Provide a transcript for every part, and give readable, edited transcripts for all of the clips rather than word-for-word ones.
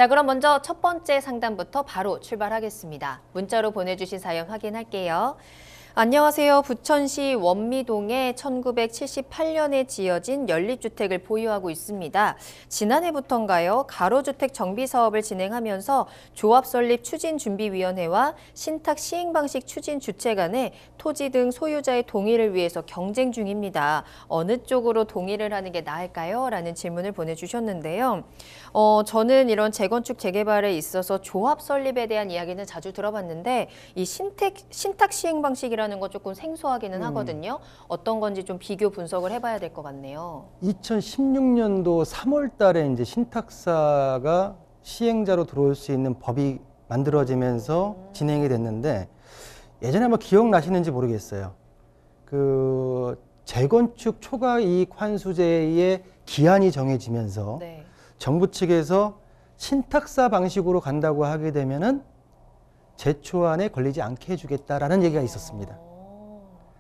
자, 그럼 먼저 첫 번째 상담부터 바로 출발하겠습니다. 문자로 보내주신 사연 확인할게요. 안녕하세요. 부천시 원미동에 1978년에 지어진 연립주택을 보유하고 있습니다. 지난해부터인가요? 가로주택 정비사업을 진행하면서 조합설립추진준비위원회와 신탁시행방식 추진주체 간에 토지 등 소유자의 동의를 위해서 경쟁 중입니다. 어느 쪽으로 동의를 하는 게 나을까요? 라는 질문을 보내주셨는데요. 저는 이런 재건축 재개발에 있어서 조합설립에 대한 이야기는 자주 들어봤는데 이 신탁시행방식이라는 건 조금 생소하기는 하거든요. 어떤 건지 좀 비교 분석을 해봐야 될 것 같네요. 2016년도 3월 달에 이제 신탁사가 시행자로 들어올 수 있는 법이 만들어지면서 진행이 됐는데 예전에 뭐 기억나시는지 모르겠어요. 그 재건축 초과이익 환수제의 기한이 정해지면서 네. 정부 측에서 신탁사 방식으로 간다고 하게 되면은 제초안에 걸리지 않게 해주겠다라는 얘기가 있었습니다.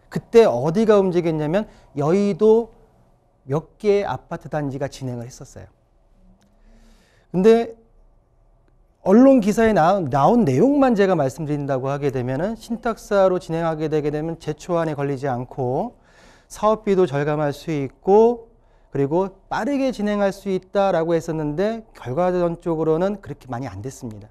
그때 어디가 움직였냐면 여의도 몇 개의 아파트 단지가 진행을 했었어요. 근데 언론 기사에 나온 내용만 제가 말씀드린다고 하게 되면은 신탁사로 진행하게 되게 되면 제초안에 걸리지 않고 사업비도 절감할 수 있고 그리고 빠르게 진행할 수 있다라고 했었는데 결과론적으로는 그렇게 많이 안 됐습니다.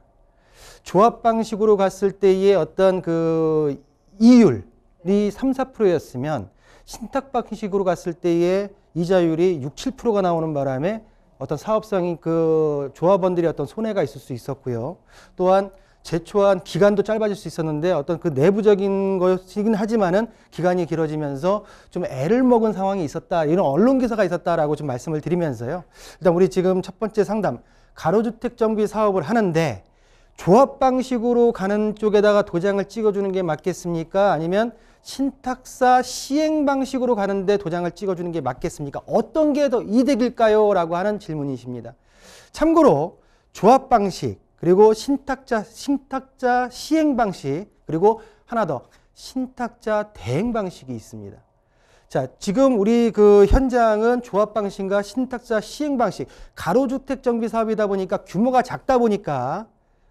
조합 방식으로 갔을 때의 어떤 그 이율이 3, 4%였으면 신탁 방식으로 갔을 때의 이자율이 6, 7%가 나오는 바람에 어떤 사업성이 그 조합원들이 어떤 손해가 있을 수 있었고요. 또한 제초한 기간도 짧아질 수 있었는데 어떤 그 내부적인 것이긴 하지만은 기간이 길어지면서 좀 애를 먹은 상황이 있었다. 이런 언론 기사가 있었다라고 좀 말씀을 드리면서요. 일단 우리 지금 첫 번째 상담, 가로주택 정비 사업을 하는데 조합 방식으로 가는 쪽에다가 도장을 찍어주는 게 맞겠습니까? 아니면 신탁사 시행 방식으로 가는데 도장을 찍어주는 게 맞겠습니까? 어떤 게 더 이득일까요? 라고 하는 질문이십니다. 참고로 조합 방식, 그리고 신탁자 시행 방식, 그리고 하나 더 신탁자 대행 방식이 있습니다. 자, 지금 우리 그 현장은 조합 방식과 신탁자 시행 방식, 가로주택 정비 사업이다 보니까 규모가 작다 보니까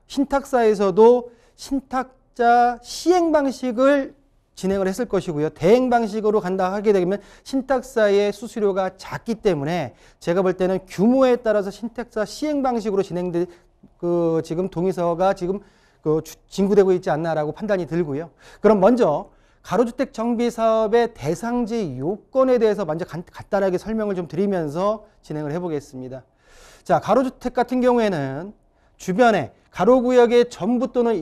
신탁사에서도 신탁자 시행 방식을 진행을 했을 것이고요. 대행 방식으로 간다 하게 되면 신탁사의 수수료가 작기 때문에 제가 볼 때는 규모에 따라서 신탁사 시행 방식으로 진행될 지금 동의서가 지금 진구되고 있지 않나라고 판단이 들고요. 그럼 먼저 가로주택 정비 사업의 대상지 요건에 대해서 먼저 간단하게 설명을 좀 드리면서 진행을 해보겠습니다. 자, 가로주택 같은 경우에는 주변에 가로구역의 전부 또는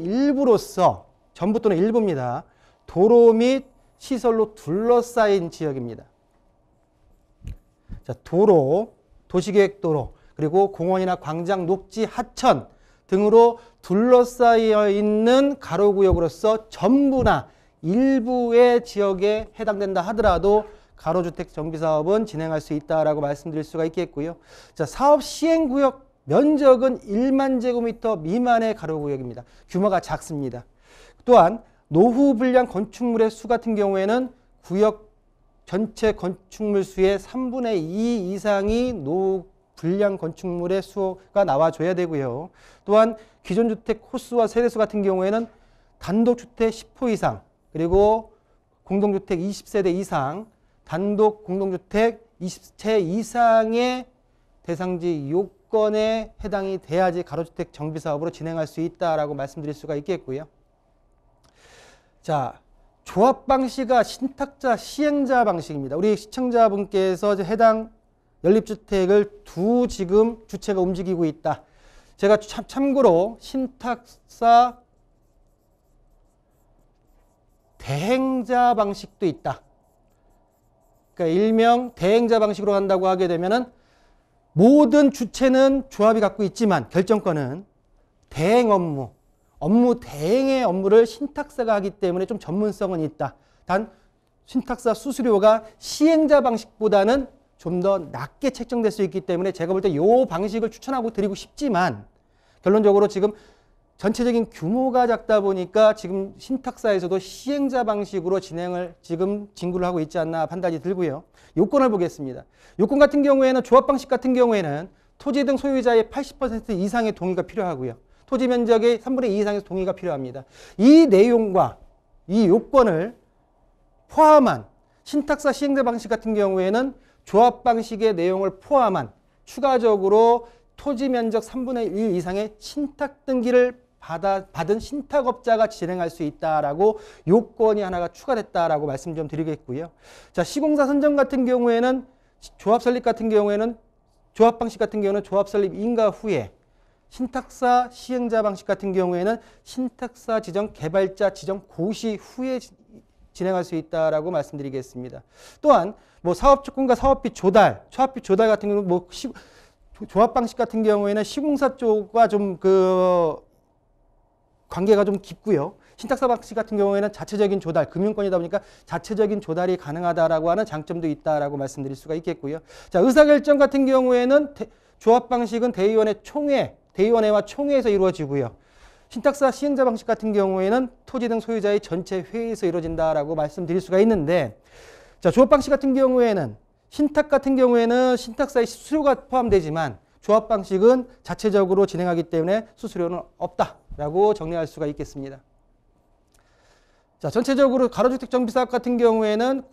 일부입니다. 도로 및 시설로 둘러싸인 지역입니다. 자, 도로, 도시계획도로, 그리고 공원이나 광장, 녹지, 하천 등으로 둘러싸여 있는 가로구역으로서 전부나 일부의 지역에 해당된다 하더라도 가로주택 정비사업은 진행할 수 있다라고 말씀드릴 수가 있겠고요. 자, 사업 시행구역 면적은 1만 제곱미터 미만의 가로구역입니다. 규모가 작습니다. 또한 노후 불량 건축물의 수 같은 경우에는 구역 전체 건축물 수의 3분의 2 이상이 노후 불량 건축물의 수가 나와줘야 되고요. 또한 기존 주택 호수와 세대수 같은 경우에는 단독주택 10호 이상, 그리고 공동주택 20세대 이상, 단독 공동주택 20채 이상의 대상지 요건에 해당이 돼야지 가로주택 정비사업으로 진행할 수 있다라고 말씀드릴 수가 있겠고요. 자, 조합 방식과 신탁자 시행자 방식입니다. 우리 시청자분께서 해당 연립주택을 두 지금 주체가 움직이고 있다. 제가 참고로 신탁사 대행자 방식도 있다. 그러니까 일명 대행자 방식으로 간다고 하게 되면은 모든 주체는 조합이 갖고 있지만 결정권은 대행 업무 대행의 업무를 신탁사가 하기 때문에 좀 전문성은 있다. 단 신탁사 수수료가 시행자 방식보다는 좀 더 낮게 책정될 수 있기 때문에 제가 볼 때 이 방식을 추천하고 드리고 싶지만 결론적으로 지금 전체적인 규모가 작다 보니까 지금 신탁사에서도 시행자 방식으로 진행을 지금 진구를 하고 있지 않나 판단이 들고요. 요건을 보겠습니다. 요건 같은 경우에는 조합 방식 같은 경우에는 토지 등 소유자의 80% 이상의 동의가 필요하고요. 토지 면적의 3분의 2 이상의 동의가 필요합니다. 이 내용과 이 요건을 포함한 신탁사 시행자 방식 같은 경우에는 조합 방식의 내용을 포함한 추가적으로 토지 면적 3분의 1 이상의 신탁 등기를 받은 신탁업자가 진행할 수 있다라고 요건이 하나가 추가됐다라고 말씀 좀 드리겠고요. 자, 시공사 선정 같은 경우에는 조합 설립 같은 경우에는 조합 방식 같은 경우는 조합 설립 인가 후에 신탁사 시행자 방식 같은 경우에는 신탁사 지정 개발자 지정 고시 후에 진행할 수 있다라고 말씀드리겠습니다. 또한 뭐 사업 조건과 사업비 조달 같은 경우는 뭐 조합 방식 같은 경우에는 시공사 쪽과 좀 관계가 좀 깊고요. 신탁사 방식 같은 경우에는 자체적인 조달, 금융권이다 보니까 자체적인 조달이 가능하다라고 하는 장점도 있다라고 말씀드릴 수가 있겠고요. 자, 의사결정 같은 경우에는 조합 방식은 대의원회와 총회에서 이루어지고요. 신탁사 시행자 방식 같은 경우에는 토지 등 소유자의 전체 회의에서 이루어진다라고 말씀드릴 수가 있는데, 자, 조합 방식 같은 경우에는 신탁 같은 경우에는 신탁사의 수수료가 포함되지만 조합 방식은 자체적으로 진행하기 때문에 수수료는 없다라고 정리할 수가 있겠습니다. 자, 전체적으로 가로주택 정비사업 같은 경우에는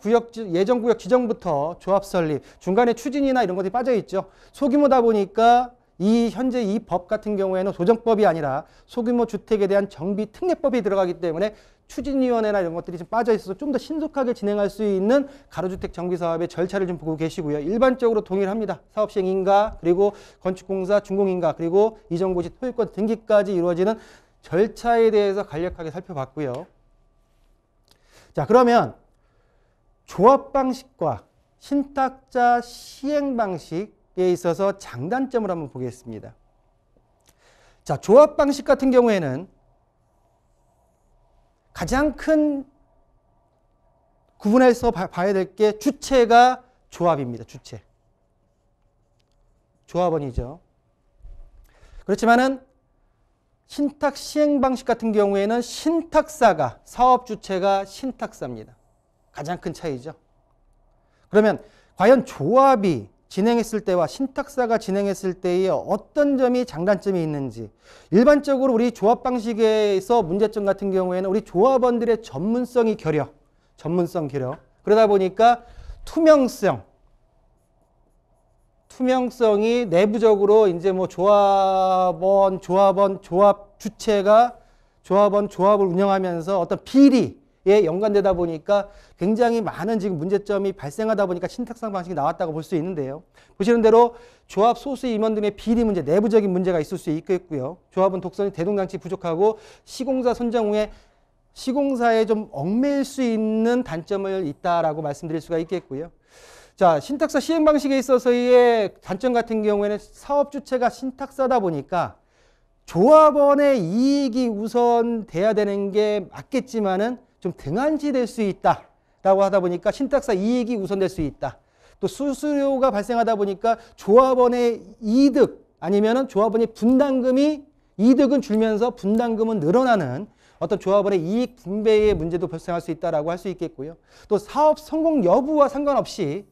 예정구역 지정부터 조합 설립, 중간에 추진이나 이런 것들이 빠져 있죠. 소규모다 보니까 현재 이 법 같은 경우에는 조정법이 아니라 소규모 주택에 대한 정비 특례법이 들어가기 때문에 추진위원회나 이런 것들이 좀 빠져 있어서 좀 더 신속하게 진행할 수 있는 가로주택 정비사업의 절차를 좀 보고 계시고요. 일반적으로 동의를 합니다. 사업시행 인가, 그리고 건축공사 준공인가, 그리고 이전고시 소유권 등기까지 이루어지는 절차에 대해서 간략하게 살펴봤고요. 자, 그러면 조합 방식과 신탁자 시행 방식에 있어서 장단점을 한번 보겠습니다. 자, 조합 방식 같은 경우에는 가장 큰 구분해서 봐야 될 게 주체가 조합입니다. 조합원이죠. 그렇지만은 신탁 시행 방식 같은 경우에는 신탁사가, 사업 주체가 신탁사입니다. 가장 큰 차이죠. 그러면 과연 조합이 진행했을 때와 신탁사가 진행했을 때의 어떤 점이 장단점이 있는지, 일반적으로 우리 조합 방식에서 문제점 같은 경우에는 우리 조합원들의 전문성이 결여, 그러다 보니까 투명성이 내부적으로 이제 뭐 조합 주체가 조합을 운영하면서 어떤 비리에 연관되다 보니까 굉장히 많은 지금 문제점이 발생하다 보니까 신탁상 방식이 나왔다고 볼 수 있는데요. 보시는 대로 조합 소수 임원 등의 비리 문제, 내부적인 문제가 있을 수 있겠고요. 조합은 독선이 대동장치 부족하고 시공사 선정 후에 시공사에 좀 얽매일 수 있는 단점을 있다라고 말씀드릴 수가 있겠고요. 자, 신탁사 시행 방식에 있어서의 단점 같은 경우에는 사업 주체가 신탁사다 보니까 조합원의 이익이 우선 돼야 되는 게 맞겠지만은 좀 등한시될 수 있다라고 하다 보니까 신탁사 이익이 우선될 수 있다. 또 수수료가 발생하다 보니까 조합원의 이득 아니면은 조합원의 분담금이 이득은 줄면서 분담금은 늘어나는 어떤 조합원의 이익 분배의 문제도 발생할 수 있다라고 할 수 있겠고요. 또 사업 성공 여부와 상관없이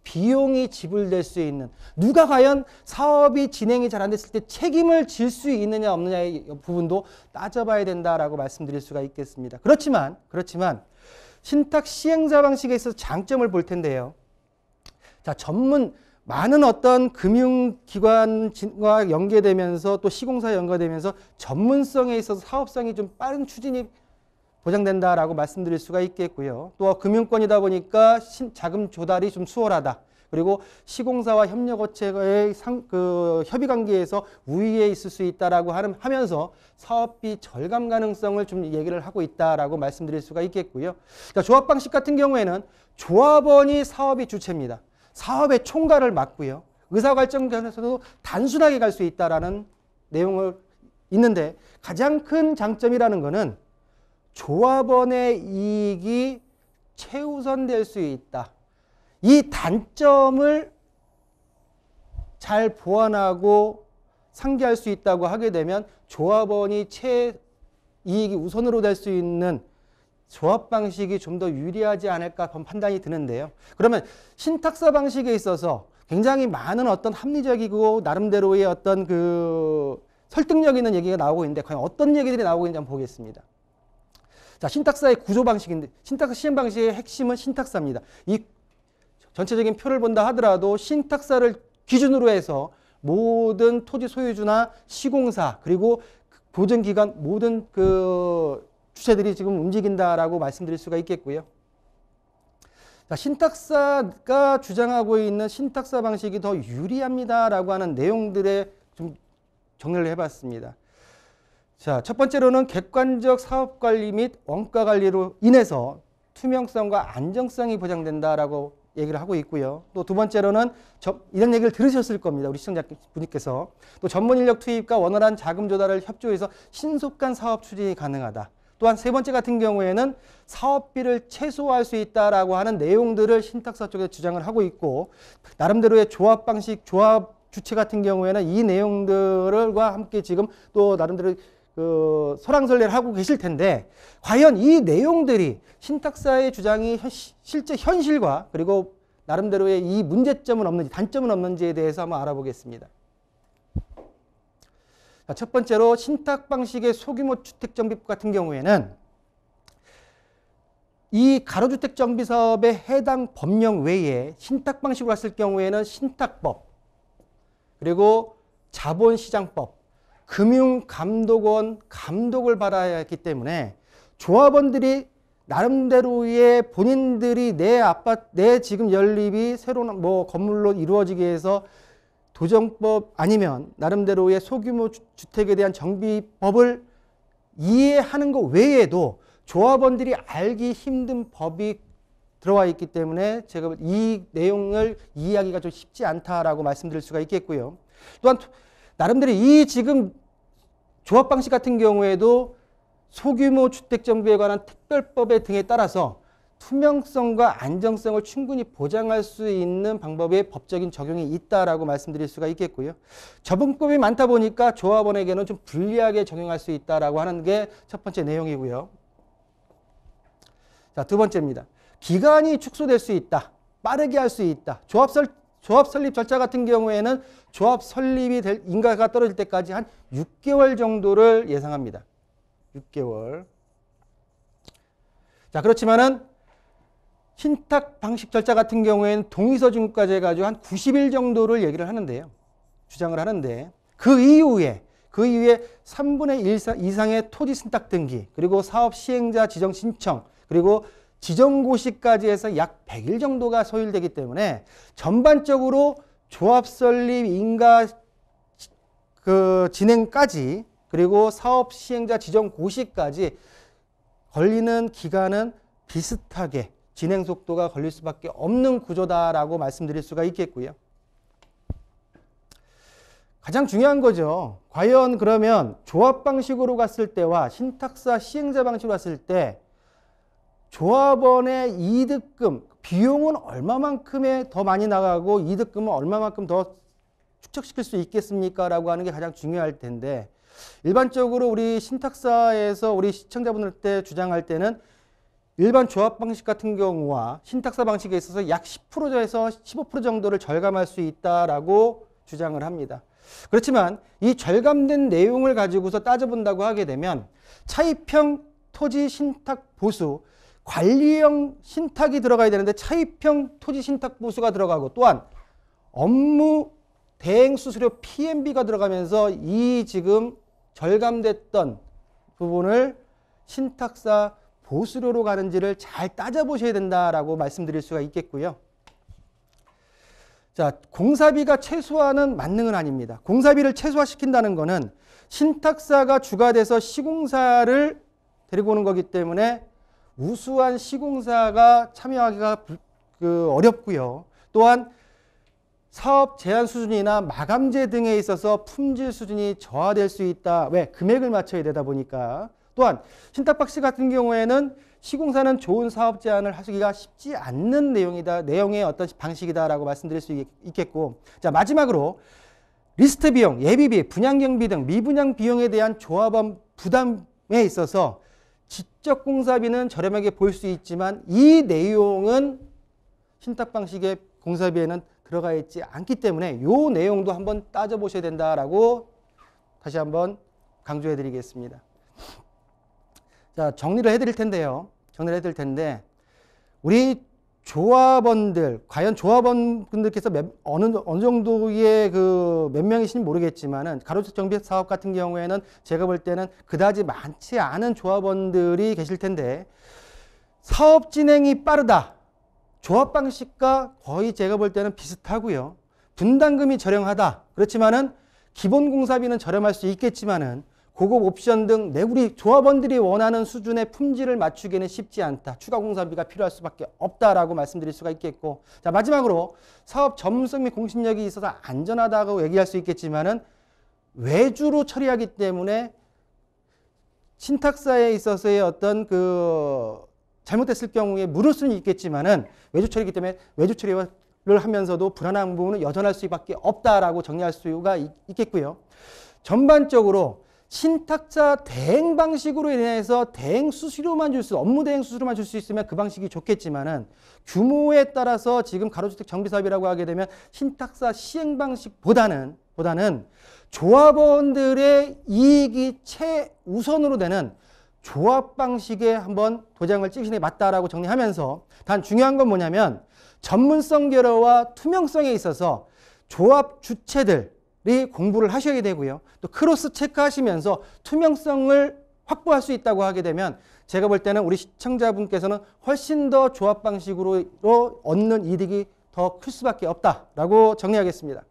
비용이 지불될 수 있는, 누가 과연 사업이 진행이 잘 안 됐을 때 책임을 질 수 있느냐 없느냐의 부분도 따져봐야 된다라고 말씀드릴 수가 있겠습니다. 그렇지만 신탁 시행자 방식에 있어서 장점을 볼 텐데요. 자, 많은 어떤 금융기관과 연계되면서 또 시공사에 연계되면서 전문성에 있어서 사업성이 좀 빠른 추진이 보장된다라고 말씀드릴 수가 있겠고요. 또 금융권이다 보니까 자금 조달이 좀 수월하다. 그리고 시공사와 협력업체의 협의관계에서 우위에 있을 수 있다라고 하면서 사업비 절감 가능성을 좀 얘기를 하고 있다라고 말씀드릴 수가 있겠고요. 자, 조합 방식 같은 경우에는 조합원이 사업의 주체입니다. 사업의 총괄을 맡고요. 의사결정에서도 단순하게 갈 수 있다라는 내용을 있는데, 가장 큰 장점이라는 것은 조합원의 이익이 최우선될 수 있다. 이 단점을 잘 보완하고 상기할 수 있다고 하게 되면 조합원이 이익이 우선으로 될 수 있는 조합 방식이 좀 더 유리하지 않을까 판단이 드는데요. 그러면 신탁사 방식에 있어서 굉장히 많은 어떤 합리적이고 나름대로의 어떤 그 설득력 있는 얘기가 나오고 있는데 과연 어떤 얘기들이 나오고 있는지 한번 보겠습니다. 자, 신탁사의 구조 방식인데 신탁사 시행 방식의 핵심은 신탁사입니다. 이 전체적인 표를 본다 하더라도 신탁사를 기준으로 해서 모든 토지 소유주나 시공사 그리고 보증기관 모든 그 주체들이 지금 움직인다라고 말씀드릴 수가 있겠고요. 자, 신탁사가 주장하고 있는 신탁사 방식이 더 유리합니다라고 하는 내용들에 좀 정리를 해봤습니다. 자, 첫 번째로는 객관적 사업관리 및 원가관리로 인해서 투명성과 안정성이 보장된다라고 얘기를 하고 있고요. 또 두 번째로는 이런 얘기를 들으셨을 겁니다. 우리 시청자분께서. 또 전문 인력 투입과 원활한 자금 조달을 협조해서 신속한 사업 추진이 가능하다. 또한 세 번째 같은 경우에는 사업비를 최소화할 수 있다라고 하는 내용들을 신탁사 쪽에 주장을 하고 있고 나름대로의 조합 방식, 조합 주체 같은 경우에는 이 내용들과 함께 지금 또 나름대로 그 설왕설래를 하고 계실 텐데 과연 이 내용들이 신탁사의 주장이 실제 현실과 그리고 나름대로의 이 문제점은 없는지 단점은 없는지에 대해서 한번 알아보겠습니다. 자, 첫 번째로 신탁 방식의 소규모 주택정비법 같은 경우에는 이 가로주택 정비 사업에 해당 법령 외에 신탁 방식으로 했을 경우에는 신탁법 그리고 자본시장법 금융감독원 감독을 받아야 했기 때문에 조합원들이 나름대로의 본인들이 내 아파트, 내 지금 연립이 새로운 뭐 건물로 이루어지기 위해서 도정법 아니면 나름대로의 소규모 주택에 대한 정비법을 이해하는 것 외에도 조합원들이 알기 힘든 법이 들어와 있기 때문에 제가 이 내용을 이해하기가 좀 쉽지 않다라고 말씀드릴 수가 있겠고요. 또한 나름대로 이 지금 조합 방식 같은 경우에도 소규모 주택 정비에 관한 특별법의 등에 따라서 투명성과 안정성을 충분히 보장할 수 있는 방법의 법적인 적용이 있다라고 말씀드릴 수가 있겠고요. 적용법이 많다 보니까 조합원에게는 좀 불리하게 적용할 수 있다라고 하는 게 첫 번째 내용이고요. 자, 두 번째입니다. 기간이 축소될 수 있다. 빠르게 할 수 있다. 조합 설립 절차 같은 경우에는 조합 설립이 될 인가가 떨어질 때까지 한 6개월 정도를 예상합니다. 6개월. 자, 그렇지만은 신탁 방식 절차 같은 경우에는 동의서 준까지 해가지고 한 90일 정도를 얘기를 하는데요. 주장을 하는데 그 이후에 3분의 1 이상의 토지 신탁 등기 그리고 사업 시행자 지정 신청 그리고 지정고시까지 해서 약 100일 정도가 소요되기 때문에 전반적으로 조합 설립 인가 그 진행까지 그리고 사업 시행자 지정 고시까지 걸리는 기간은 비슷하게 진행 속도가 걸릴 수밖에 없는 구조다라고 말씀드릴 수가 있겠고요. 가장 중요한 거죠. 과연 그러면 조합 방식으로 갔을 때와 신탁사 시행자 방식으로 갔을 때 조합원의 이득금, 비용은 얼마만큼의 더 많이 나가고 이득금은 얼마만큼 더 축적시킬 수 있겠습니까? 라고 하는 게 가장 중요할 텐데 일반적으로 우리 신탁사에서 우리 시청자분들 주장할 때는 일반 조합 방식 같은 경우와 신탁사 방식에 있어서 약 10%에서 15% 정도를 절감할 수 있다라고 주장을 합니다. 그렇지만 이 절감된 내용을 가지고서 따져본다고 하게 되면 차입형 토지 신탁 보수, 관리형 신탁이 들어가야 되는데 차입형 토지 신탁 보수가 들어가고 또한 업무 대행 수수료 PMB가 들어가면서 이 지금 절감됐던 부분을 신탁사 보수료로 가는지를 잘 따져보셔야 된다라고 말씀드릴 수가 있겠고요. 자, 공사비가 최소화는 만능은 아닙니다. 공사비를 최소화시킨다는 것은 신탁사가 주가 돼서 시공사를 데리고 오는 거기 때문에 우수한 시공사가 참여하기가 어렵고요. 또한 사업 제한 수준이나 마감재 등에 있어서 품질 수준이 저하될 수 있다. 왜? 금액을 맞춰야 되다 보니까. 또한 신탁 방식 같은 경우에는 시공사는 좋은 사업 제안을 하기가 쉽지 않는 내용의 어떤 방식이다라고 말씀드릴 수 있겠고. 자, 마지막으로 리스트 비용, 예비비, 분양경비 등 미분양 비용에 대한 조합원 부담에 있어서 지적 공사비는 저렴하게 보일 수 있지만 이 내용은 신탁 방식의 공사비에는 들어가 있지 않기 때문에 요 내용도 한번 따져보셔야 된다라고 다시 한번 강조해 드리겠습니다. 자, 정리를 해드릴 텐데요. 우리 조합원들, 과연 조합원분들께서 어느 정도의 몇 명이신지 모르겠지만은 가로주택 정비 사업 같은 경우에는 제가 볼 때는 그다지 많지 않은 조합원들이 계실 텐데, 사업 진행이 빠르다. 조합 방식과 거의 제가 볼 때는 비슷하고요. 분담금이 저렴하다. 그렇지만은 기본 공사비는 저렴할 수 있겠지만은 고급 옵션 등 우리 조합원들이 원하는 수준의 품질을 맞추기는 쉽지 않다. 추가 공사비가 필요할 수밖에 없다라고 말씀드릴 수가 있겠고, 자, 마지막으로 사업 전문성 및 공신력이 있어서 안전하다고 얘기할 수 있겠지만은 외주로 처리하기 때문에 신탁사에 있어서의 어떤 잘못됐을 경우에 물을 수는 있겠지만은 외주 처리이기 때문에 외주 처리를 하면서도 불안한 부분은 여전할 수밖에 없다라고 정리할 수가 있겠고요. 전반적으로 신탁자 대행 방식으로 인해서 대행 수수료만 업무 대행 수수료만 줄 수 있으면 그 방식이 좋겠지만은 규모에 따라서 지금 가로주택 정비사업이라고 하게 되면 신탁사 시행 방식보다는 조합원들의 이익이 최우선으로 되는 조합 방식에 한번 도장을 찍으시는 게 맞다라고 정리하면서, 단 중요한 건 뭐냐면 전문성 결여와 투명성에 있어서 조합 주체들이 공부를 하셔야 되고요. 또 크로스 체크하시면서 투명성을 확보할 수 있다고 하게 되면 제가 볼 때는 우리 시청자분께서는 훨씬 더 조합 방식으로 얻는 이득이 더 클 수밖에 없다라고 정리하겠습니다.